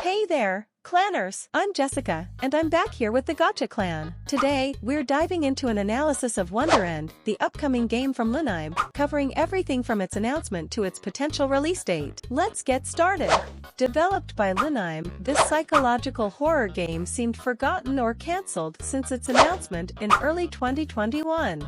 Hey there, clanners! I'm Jessica, and I'm back here with the Gacha clan. Today, we're diving into an analysis of WONDEREND, the upcoming game from Lunime, covering everything from its announcement to its potential release date. Let's get started! Developed by Lunime, this psychological horror game seemed forgotten or cancelled since its announcement in early 2021.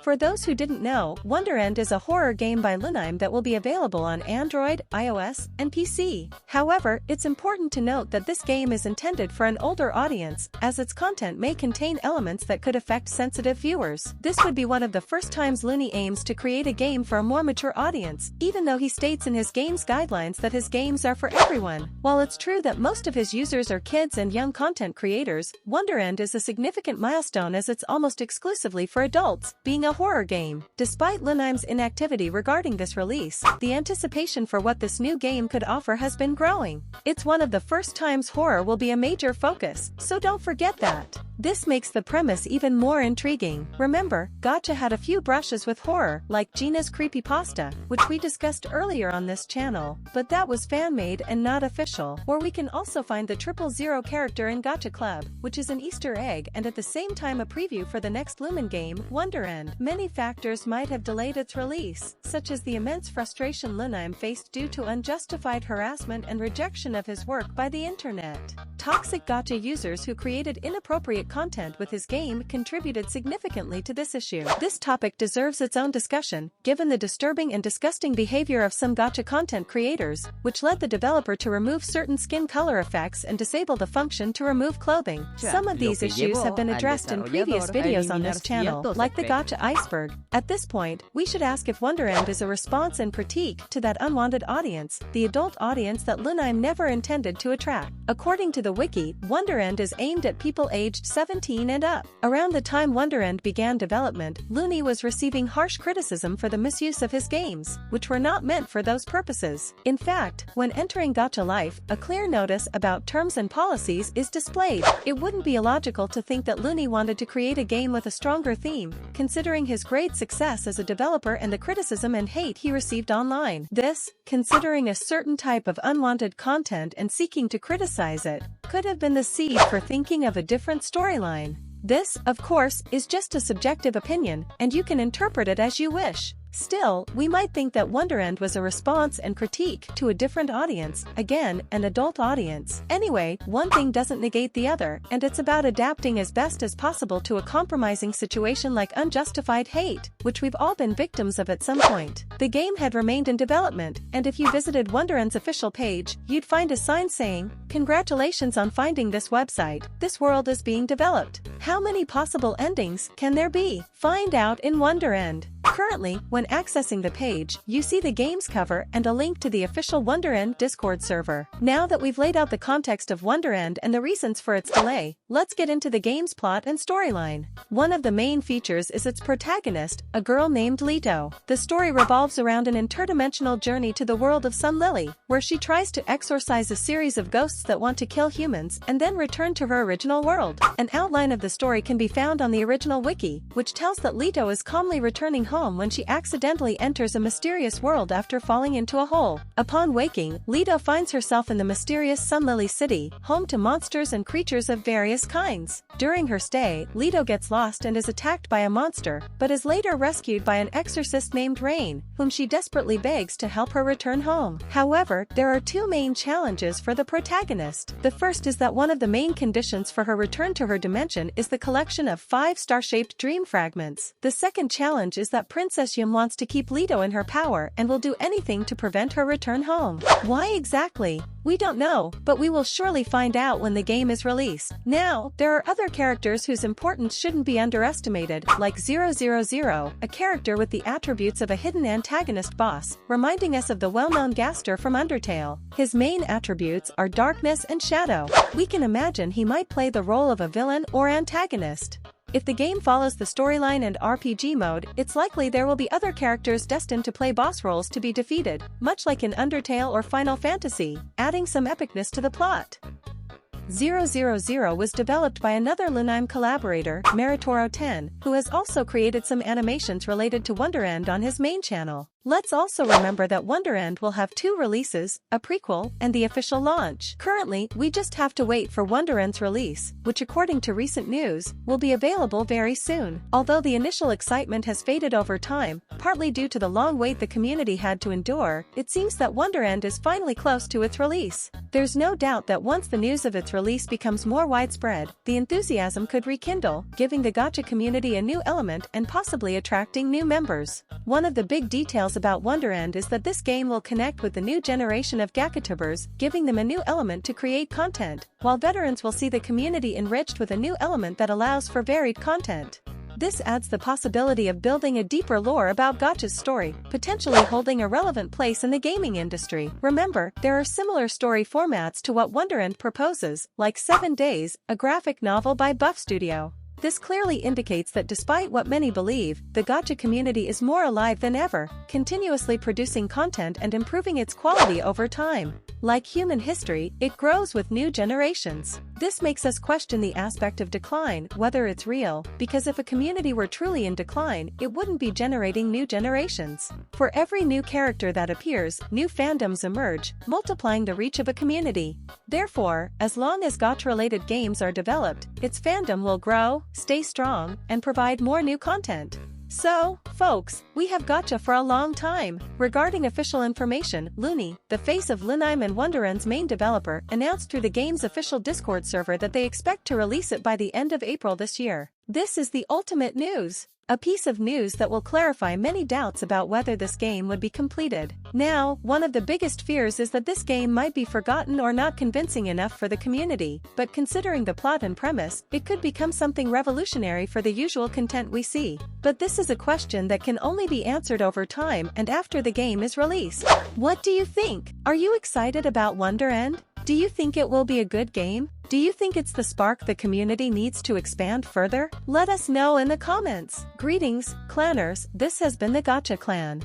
For those who didn't know, WONDEREND is a horror game by Lunime that will be available on Android, iOS, and PC. However, it's important to note that this game is intended for an older audience, as its content may contain elements that could affect sensitive viewers. This would be one of the first times Lunime aims to create a game for a more mature audience, even though he states in his game's guidelines that his games are for everyone. While it's true that most of his users are kids and young content creators, WONDEREND is a significant milestone as it's almost exclusively for adults, being a horror game. Despite Lunime's inactivity regarding this release, the anticipation for what this new game could offer has been growing. It's one of the first times horror will be a major focus, so don't forget that. This makes the premise even more intriguing. Remember, Gacha had a few brushes with horror, like Gina's creepypasta, which we discussed earlier on this channel, but that was fan-made and not official. Or we can also find the 000 character in Gacha Club, which is an Easter egg and at the same time a preview for the next Lumen game, WONDEREND. Many factors might have delayed its release, such as the immense frustration Lunime faced due to unjustified harassment and rejection of his work by the internet. Toxic Gacha users who created inappropriate content with his game contributed significantly to this issue. This topic deserves its own discussion, given the disturbing and disgusting behavior of some Gacha content creators, which led the developer to remove certain skin color effects and disable the function to remove clothing. Some of these issues have been addressed in previous videos on this channel, like the Gacha iceberg. At this point, we should ask if WONDEREND is a response and critique to that unwanted audience, the adult audience that Lunime never intended to attract. According to the wiki, WONDEREND is aimed at people aged 17 and up. Around the time WONDEREND began development, Lunime was receiving harsh criticism for the misuse of his games, which were not meant for those purposes. In fact, when entering Gacha Life, a clear notice about terms and policies is displayed. It wouldn't be illogical to think that Lunime wanted to create a game with a stronger theme, considering his great success as a developer and the criticism and hate he received online. This, considering a certain type of unwanted content and seeking to criticize it, could have been the seed for thinking of a different storyline. This, of course, is just a subjective opinion, and you can interpret it as you wish. Still, we might think that WONDEREND was a response and critique to a different audience, again, an adult audience. Anyway, one thing doesn't negate the other, and it's about adapting as best as possible to a compromising situation like unjustified hate, which we've all been victims of at some point. The game had remained in development, and if you visited WONDEREND's official page, you'd find a sign saying, "Congratulations on finding this website. This world is being developed." How many possible endings can there be? Find out in WONDEREND. Currently, when accessing the page, you see the game's cover and a link to the official WONDEREND Discord server. Now that we've laid out the context of WONDEREND and the reasons for its delay, let's get into the game's plot and storyline. One of the main features is its protagonist, a girl named Leto. The story revolves around an interdimensional journey to the world of Sun Lily, where she tries to exorcise a series of ghosts that want to kill humans and then return to her original world. An outline of the story can be found on the original wiki, which tells that Leto is calmly returning home when she accidentally enters a mysterious world after falling into a hole. Upon waking, Leto finds herself in the mysterious Sun Lily City, home to monsters and creatures of various kinds. During her stay, Leto gets lost and is attacked by a monster, but is later rescued by an exorcist named Rain, whom she desperately begs to help her return home. However, there are two main challenges for the protagonist. The first is that one of the main conditions for her return to her dimension is the collection of 5 star-shaped dream fragments. The second challenge is that Princess Yum wants to keep Leto in her power and will do anything to prevent her return home. Why exactly? We don't know, but we will surely find out when the game is released. Now, there are other characters whose importance shouldn't be underestimated, like 000, a character with the attributes of a hidden antagonist boss, reminding us of the well-known Gaster from Undertale. His main attributes are darkness and shadow. We can imagine he might play the role of a villain or antagonist. If the game follows the storyline and RPG mode, it's likely there will be other characters destined to play boss roles to be defeated, much like in Undertale or Final Fantasy, adding some epicness to the plot. 000 was developed by another Lunime collaborator, Meritoro10, who has also created some animations related to WONDEREND on his main channel. Let's also remember that WONDEREND will have 2 releases, a prequel, and the official launch. Currently, we just have to wait for WONDEREND's release, which according to recent news, will be available very soon. Although the initial excitement has faded over time, partly due to the long wait the community had to endure, it seems that WONDEREND is finally close to its release. There's no doubt that once the news of its release becomes more widespread, the enthusiasm could rekindle, giving the Gacha community a new element and possibly attracting new members. One of the big details about WONDEREND is that this game will connect with the new generation of GachaTubers, giving them a new element to create content, while veterans will see the community enriched with a new element that allows for varied content. This adds the possibility of building a deeper lore about Gacha's story, potentially holding a relevant place in the gaming industry. Remember, there are similar story formats to what WONDEREND proposes, like 7 Days, a graphic novel by Buff Studio. This clearly indicates that despite what many believe, the Gacha community is more alive than ever, continuously producing content and improving its quality over time. Like human history, it grows with new generations. This makes us question the aspect of decline, whether it's real, because if a community were truly in decline, it wouldn't be generating new generations. For every new character that appears, new fandoms emerge, multiplying the reach of a community. Therefore, as long as Gacha-related games are developed, its fandom will grow, stay strong, and provide more new content. So, folks, we have Gacha for a long time. Regarding official information, Lunime, the face of Lunime and WONDEREND's main developer, announced through the game's official Discord server that they expect to release it by the end of April this year. This is the ultimate news. A piece of news that will clarify many doubts about whether this game would be completed. Now, one of the biggest fears is that this game might be forgotten or not convincing enough for the community, but considering the plot and premise, it could become something revolutionary for the usual content we see. But this is a question that can only be answered over time and after the game is released. What do you think? Are you excited about WONDEREND? Do you think it will be a good game? Do you think it's the spark the community needs to expand further? Let us know in the comments. Greetings, clanners, this has been the Gacha Clan.